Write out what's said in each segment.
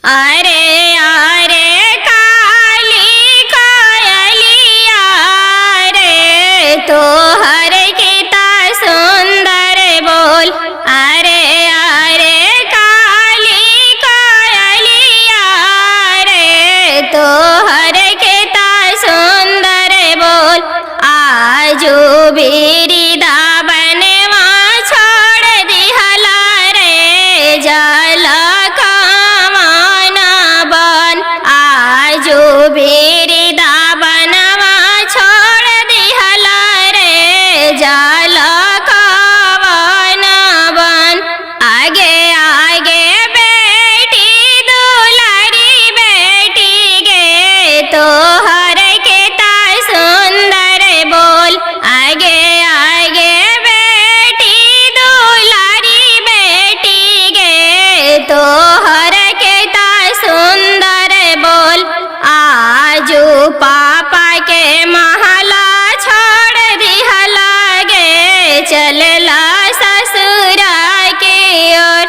अरे अरे काली कोयलिया रे तोहर गीता सुंदर बोल। अरे अरे काली कोयलिया रे तोहर गीता सुंदर बोल। आजू बिरिदा बनवा छोड़ दिहला रे जल बिरिदा बनवा छोड़ दिहला रे जल कवन बन। आगे आगे बेटी दुलारी बेटी गे तोहर गीता सुंदर बोल। आगे आगे बेटी दुलारी बेटी गे तोहर गीता सुंदर बोल। आजू पापा के महला छोड़ दिहला गे चलला ससुरा की ओर।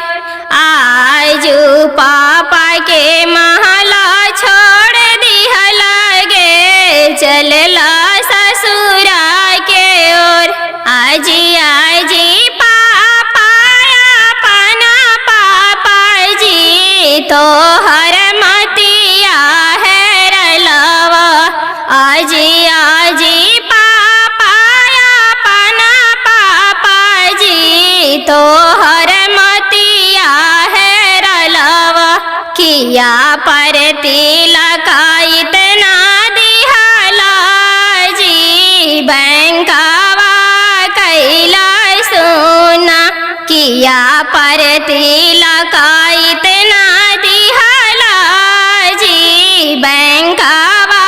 आजू पापा के महला छोड़ दिहला गे चलला ससुरा के ओर। आजी आजी पापा अपना पापा जी तोहर मतिया आजी आजी पापा अपना पापा जी तोहर मतिया है रलवा। किया पर तिलक इतना दिहला जी बैंकवा कैला सोना। किया पर तिलक इतना दिहला जी बैंकवा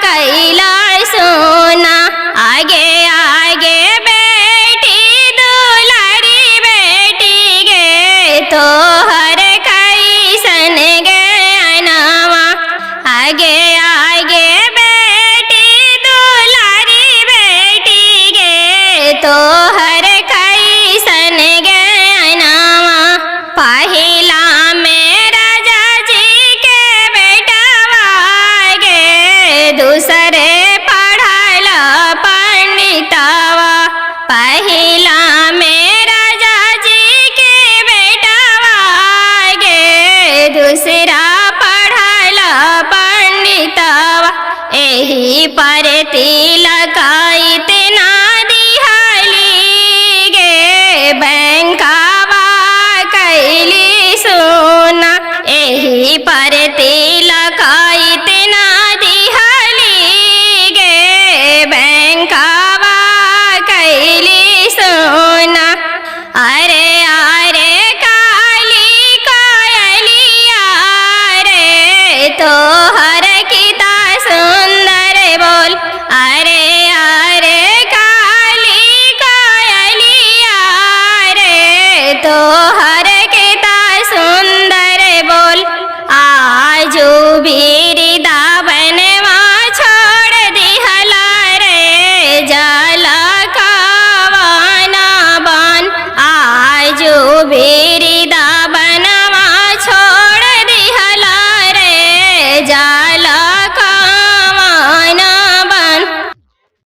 कैला सोना। आगे आगे बेटी दुलारी बेटी गे तोहर कैसन गे अनवा। आगे आगे बेटी दुलारी बेटी गे तोहर कैसन गे अनवा। पहिला में राजा जी के बेटवा गे दूसरे पढ़ल पंडितवा। पहिला में राजा जी के बेटवा गे दूसरा पढ़ल पंडितवा। एही पर तिलक इतना दिहली गे बैंकवा कैली सोना। एही पर तिलक इतना दिहली गे बैंकवा कैली सोना। अरे अरे काली कोयलिया रे तोहर गीता सुंदर बोल। अरे अरे काली कोयलिया रे तोहर